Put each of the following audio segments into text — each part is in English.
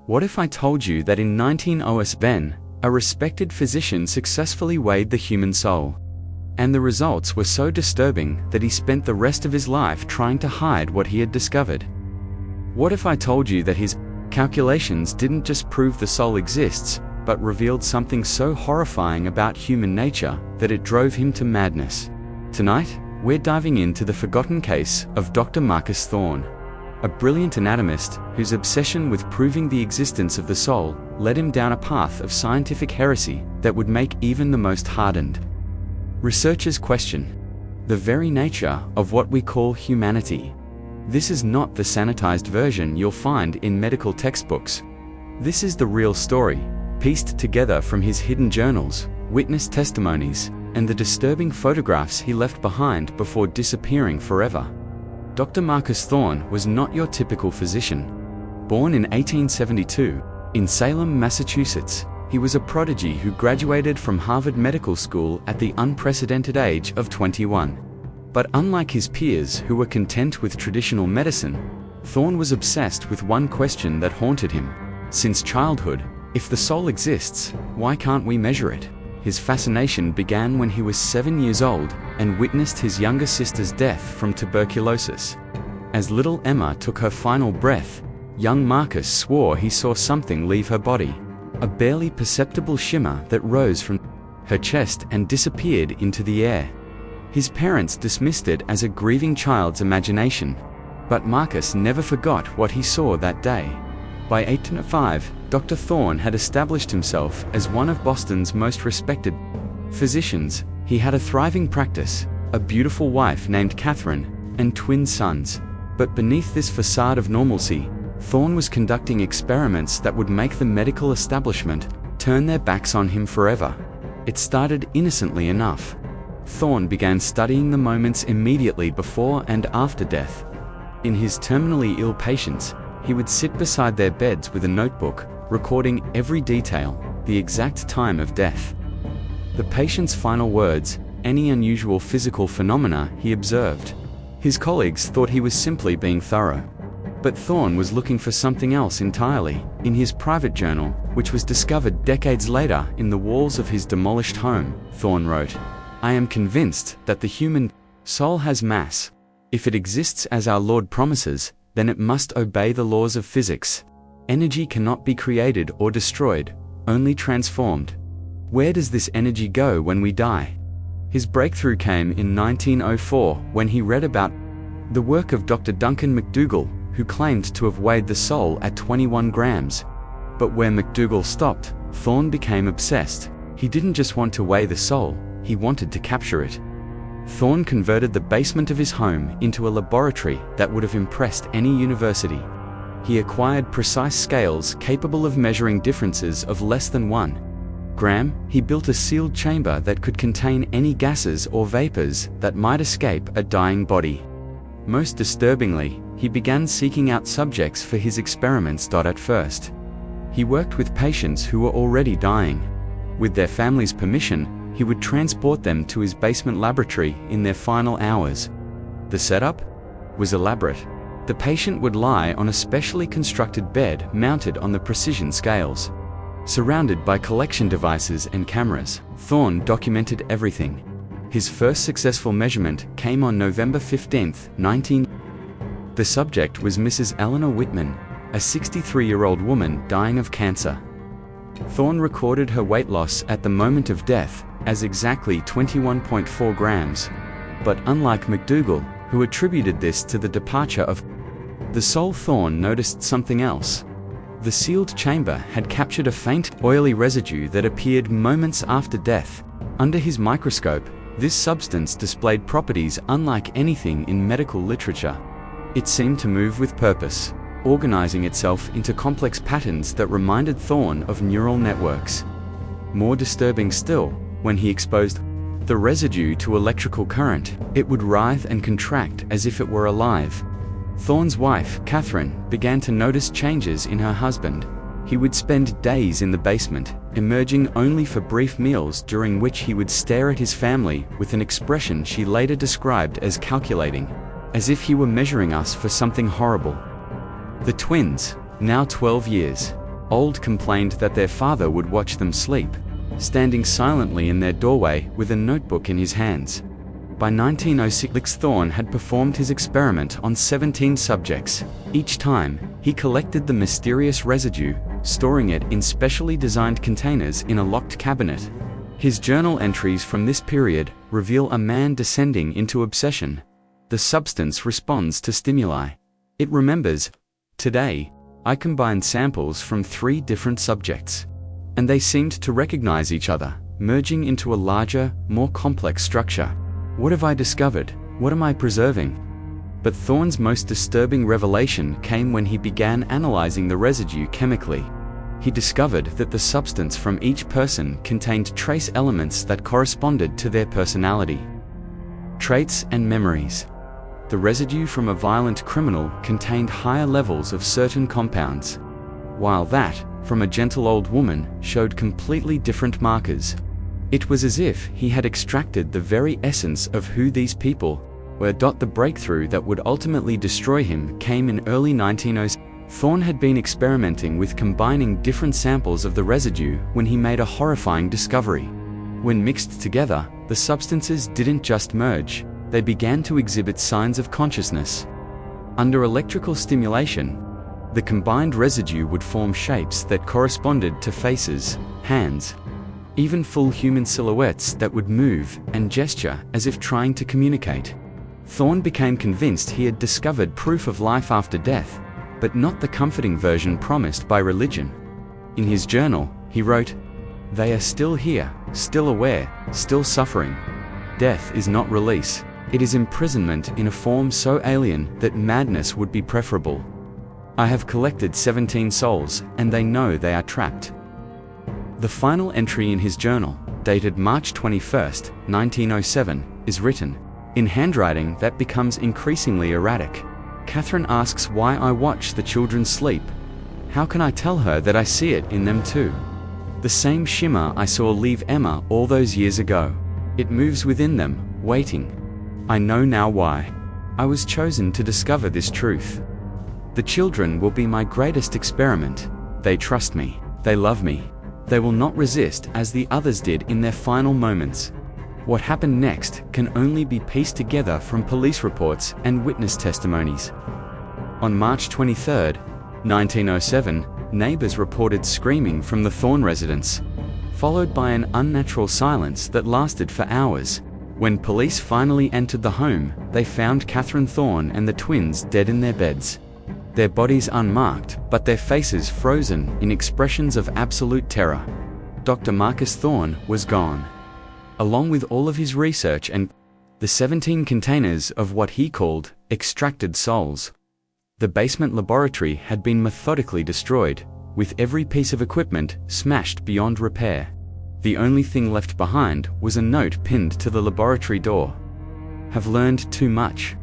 What if I told you that in 1907, a respected physician successfully weighed the human soul? And the results were so disturbing that he spent the rest of his life trying to hide what he had discovered. What if I told you that his calculations didn't just prove the soul exists, but revealed something so horrifying about human nature that it drove him to madness? Tonight, we're diving into the forgotten case of Dr. Marcus Thorne, a brilliant anatomist whose obsession with proving the existence of the soul led him down a path of scientific heresy that would make even the most hardened researchers question the very nature of what we call humanity. This is not the sanitized version you'll find in medical textbooks. This is the real story, pieced together from his hidden journals, witness testimonies, and the disturbing photographs he left behind before disappearing forever. Dr. Marcus Thorne was not your typical physician. Born in 1872, in Salem, Massachusetts, he was a prodigy who graduated from Harvard Medical School at the unprecedented age of 21. But unlike his peers who were content with traditional medicine, Thorne was obsessed with one question that haunted him. Since childhood, if the soul exists, why can't we measure it? His fascination began when he was 7 years old and witnessed his younger sister's death from tuberculosis. As little Emma took her final breath, young Marcus swore he saw something leave her body, a barely perceptible shimmer that rose from her chest and disappeared into the air. His parents dismissed it as a grieving child's imagination, but Marcus never forgot what he saw that day. By 1805, Dr. Thorne had established himself as one of Boston's most respected physicians. He had a thriving practice, a beautiful wife named Catherine, and twin sons. But beneath this facade of normalcy, Thorne was conducting experiments that would make the medical establishment turn their backs on him forever. It started innocently enough. Thorne began studying the moments immediately before and after death. In his terminally ill patients, he would sit beside their beds with a notebook, recording every detail, the exact time of death, the patient's final words, any unusual physical phenomena he observed. His colleagues thought he was simply being thorough. But Thorne was looking for something else entirely. In his private journal, which was discovered decades later in the walls of his demolished home, Thorne wrote, "I am convinced that the human soul has mass. If it exists as our Lord promises, then it must obey the laws of physics. Energy cannot be created or destroyed, only transformed. Where does this energy go when we die?" His breakthrough came in 1904 when he read about the work of Dr. Duncan McDougall, who claimed to have weighed the soul at 21 grams. But where McDougall stopped, Thorne became obsessed. He didn't just want to weigh the soul, he wanted to capture it. Thorne converted the basement of his home into a laboratory that would have impressed any university. He acquired precise scales capable of measuring differences of less than 1 gram. He built a sealed chamber that could contain any gases or vapors that might escape a dying body. Most disturbingly, he began seeking out subjects for his experiments. At first, he worked with patients who were already dying. With their families' permission, he would transport them to his basement laboratory in their final hours. The setup was elaborate. The patient would lie on a specially constructed bed mounted on the precision scales. Surrounded by collection devices and cameras, Thorne documented everything. His first successful measurement came on November 15, 19. The subject was Mrs. Eleanor Whitman, a 63-year-old woman dying of cancer. Thorne recorded her weight loss at the moment of death as exactly 21.4 grams. But unlike McDougall, who attributed this to the departure of the soul, Thorne noticed something else. The sealed chamber had captured a faint, oily residue that appeared moments after death. Under his microscope, this substance displayed properties unlike anything in medical literature. It seemed to move with purpose, organizing itself into complex patterns that reminded Thorne of neural networks. More disturbing still, when he exposed the residue to electrical current, it would writhe and contract as if it were alive. Thorne's wife, Catherine, began to notice changes in her husband. He would spend days in the basement, emerging only for brief meals during which he would stare at his family with an expression she later described as calculating, as if he were measuring us for something horrible. The twins, now 12 years Old complained that their father would watch them sleep, standing silently in their doorway with a notebook in his hands. By 1906, Thorne had performed his experiment on 17 subjects. Each time, he collected the mysterious residue, storing it in specially designed containers in a locked cabinet. His journal entries from this period reveal a man descending into obsession. The substance responds to stimuli. It remembers, "Today, I combined samples from 3 different subjects, and they seemed to recognize each other, merging into a larger, more complex structure. What have I discovered? What am I preserving?" But Thorne's most disturbing revelation came when he began analyzing the residue chemically. He discovered that the substance from each person contained trace elements that corresponded to their personality, traits, and memories. The residue from a violent criminal contained higher levels of certain compounds, while that from a gentle old woman showed completely different markers. It was as if he had extracted the very essence of who these people were. The breakthrough that would ultimately destroy him came in early 1906. Thorne had been experimenting with combining different samples of the residue when he made a horrifying discovery. When mixed together, the substances didn't just merge, they began to exhibit signs of consciousness. Under electrical stimulation, the combined residue would form shapes that corresponded to faces, hands, even full human silhouettes that would move and gesture as if trying to communicate. Thorne became convinced he had discovered proof of life after death, but not the comforting version promised by religion. In his journal, he wrote, "They are still here, still aware, still suffering. Death is not release, it is imprisonment in a form so alien that madness would be preferable. I have collected 17 souls, and they know they are trapped." The final entry in his journal, dated March 21, 1907, is written in handwriting that becomes increasingly erratic. "Catherine asks why I watch the children sleep. How can I tell her that I see it in them too? The same shimmer I saw leave Emma all those years ago. It moves within them, waiting. I know now why. I was chosen to discover this truth. The children will be my greatest experiment. They trust me. They love me. They will not resist as the others did in their final moments. What happened next can only be pieced together from police reports and witness testimonies." On March 23, 1907, neighbors reported screaming from the Thorne residence, followed by an unnatural silence that lasted for hours. When police finally entered the home, they found Catherine Thorne and the twins dead in their beds. Their bodies unmarked, but their faces frozen in expressions of absolute terror. Dr. Marcus Thorne was gone, along with all of his research and the 17 containers of what he called extracted souls. The basement laboratory had been methodically destroyed, with every piece of equipment smashed beyond repair. The only thing left behind was a note pinned to the laboratory door. "Have learned too much.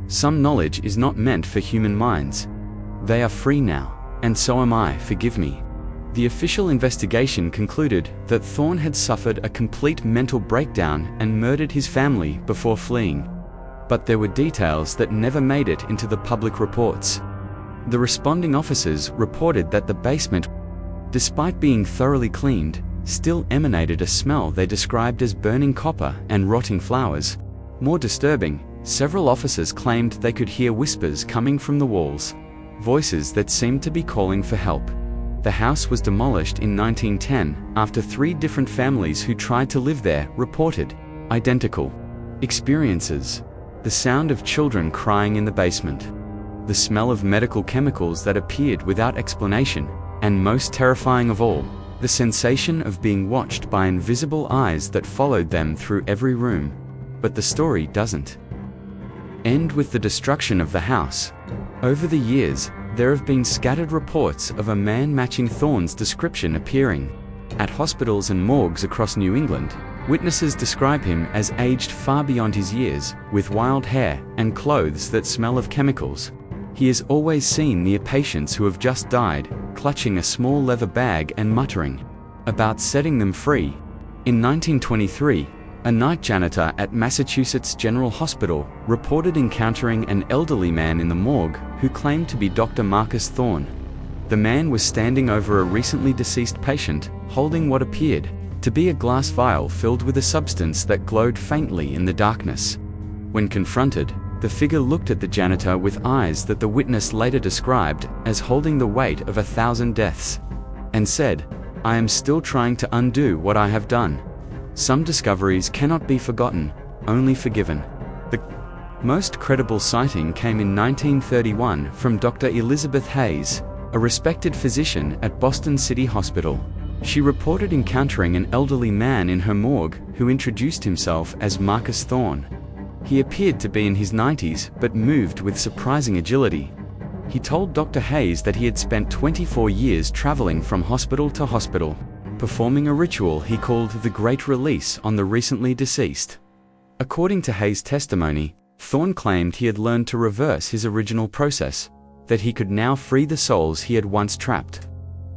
Some knowledge is not meant for human minds. They are free now, and so am I, forgive me." The official investigation concluded that Thorne had suffered a complete mental breakdown and murdered his family before fleeing. But there were details that never made it into the public reports. The responding officers reported that the basement, despite being thoroughly cleaned, still emanated a smell they described as burning copper and rotting flowers. More disturbing, several officers claimed they could hear whispers coming from the walls, voices that seemed to be calling for help. The house was demolished in 1910 after 3 different families who tried to live there reported identical experiences. The sound of children crying in the basement, the smell of medical chemicals that appeared without explanation, and most terrifying of all, the sensation of being watched by invisible eyes that followed them through every room. But the story doesn't end with the destruction of the house. Over the years, there have been scattered reports of a man matching Thorne's description appearing at hospitals and morgues across New England. Witnesses describe him as aged far beyond his years, with wild hair and clothes that smell of chemicals. He is always seen near patients who have just died, clutching a small leather bag and muttering about setting them free. In 1923, a night janitor at Massachusetts General Hospital reported encountering an elderly man in the morgue who claimed to be Dr. Marcus Thorne. The man was standing over a recently deceased patient, holding what appeared to be a glass vial filled with a substance that glowed faintly in the darkness. When confronted, the figure looked at the janitor with eyes that the witness later described as holding the weight of 1,000 deaths, and said, "I am still trying to undo what I have done. Some discoveries cannot be forgotten, only forgiven." The most credible sighting came in 1931 from Dr. Elizabeth Hayes, a respected physician at Boston City Hospital. She reported encountering an elderly man in her morgue who introduced himself as Marcus Thorne. He appeared to be in his 90s but moved with surprising agility. He told Dr. Hayes that he had spent 24 years traveling from hospital to hospital, performing a ritual he called the Great Release on the recently deceased. According to Hayes' testimony, Thorne claimed he had learned to reverse his original process, that he could now free the souls he had once trapped.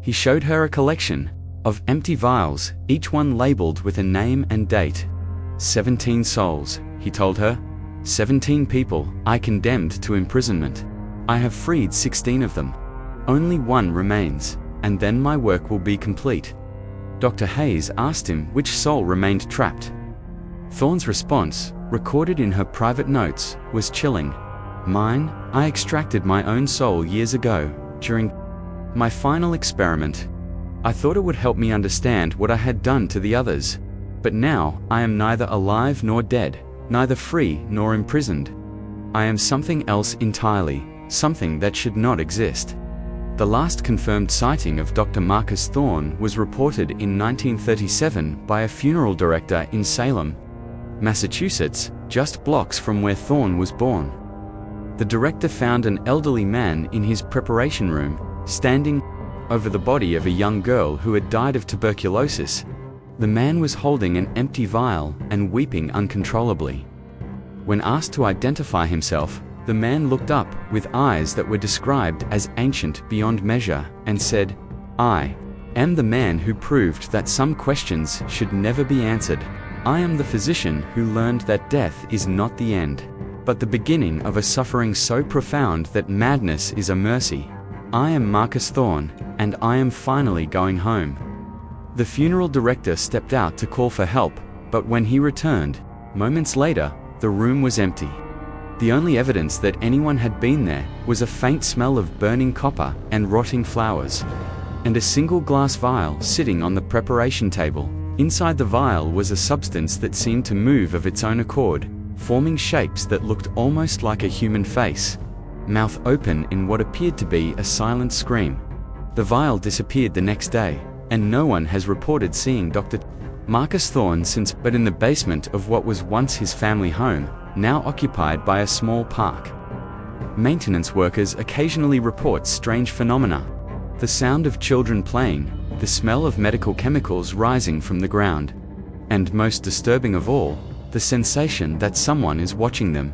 He showed her a collection of empty vials, each one labeled with a name and date. 17 souls, he told her. 17 people I condemned to imprisonment. I have freed 16 of them. Only one remains, and then my work will be complete. Dr. Hayes asked him which soul remained trapped. Thorne's response, recorded in her private notes, was chilling. "Mine, I extracted my own soul years ago, during my final experiment. I thought it would help me understand what I had done to the others. But now, I am neither alive nor dead, neither free nor imprisoned. I am something else entirely, something that should not exist." The last confirmed sighting of Dr. Marcus Thorne was reported in 1937 by a funeral director in Salem, Massachusetts, just blocks from where Thorne was born. The director found an elderly man in his preparation room, standing over the body of a young girl who had died of tuberculosis. The man was holding an empty vial and weeping uncontrollably. When asked to identify himself, the man looked up with eyes that were described as ancient beyond measure and said, "I am the man who proved that some questions should never be answered. I am the physician who learned that death is not the end, but the beginning of a suffering so profound that madness is a mercy. I am Marcus Thorne, and I am finally going home." The funeral director stepped out to call for help, but when he returned, moments later, the room was empty. The only evidence that anyone had been there was a faint smell of burning copper and rotting flowers, and a single glass vial sitting on the preparation table. Inside the vial was a substance that seemed to move of its own accord, forming shapes that looked almost like a human face, mouth open in what appeared to be a silent scream. The vial disappeared the next day, and no one has reported seeing Dr. Marcus Thorne since, but in the basement of what was once his family home, now occupied by a small park. Maintenance workers occasionally report strange phenomena: the sound of children playing, the smell of medical chemicals rising from the ground, and most disturbing of all, the sensation that someone is watching them.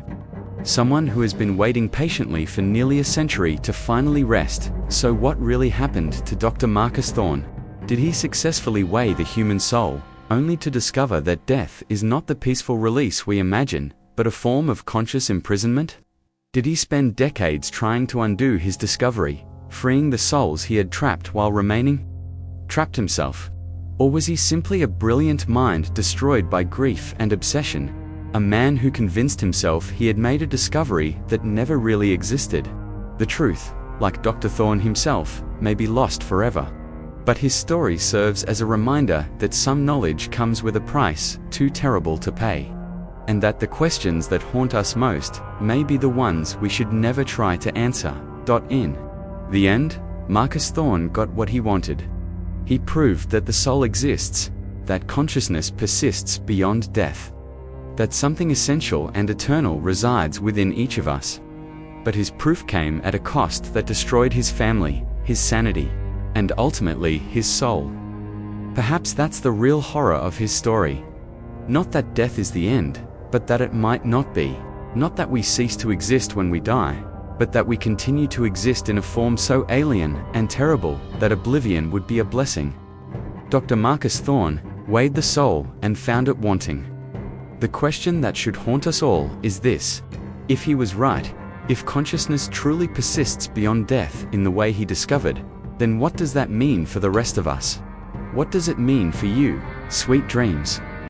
Someone who has been waiting patiently for nearly a century to finally rest. So what really happened to Dr. Marcus Thorne? Did he successfully weigh the human soul, only to discover that death is not the peaceful release we imagine, but a form of conscious imprisonment? Did he spend decades trying to undo his discovery, freeing the souls he had trapped while remaining trapped himself? Or was he simply a brilliant mind destroyed by grief and obsession, a man who convinced himself he had made a discovery that never really existed? The truth, like Dr. Thorne himself, may be lost forever. But his story serves as a reminder that some knowledge comes with a price too terrible to pay, and that the questions that haunt us most may be the ones we should never try to answer. In the end, Marcus Thorne got what he wanted. He proved that the soul exists, that consciousness persists beyond death, that something essential and eternal resides within each of us. But his proof came at a cost that destroyed his family, his sanity, and ultimately his soul. Perhaps that's the real horror of his story. Not that death is the end, but that it might not be. Not that we cease to exist when we die, but that we continue to exist in a form so alien and terrible that oblivion would be a blessing. Dr. Marcus Thorne weighed the soul and found it wanting. The question that should haunt us all is this: if he was right, if consciousness truly persists beyond death in the way he discovered, Then what does that mean for the rest of us? What does it mean for you? Sweet dreams.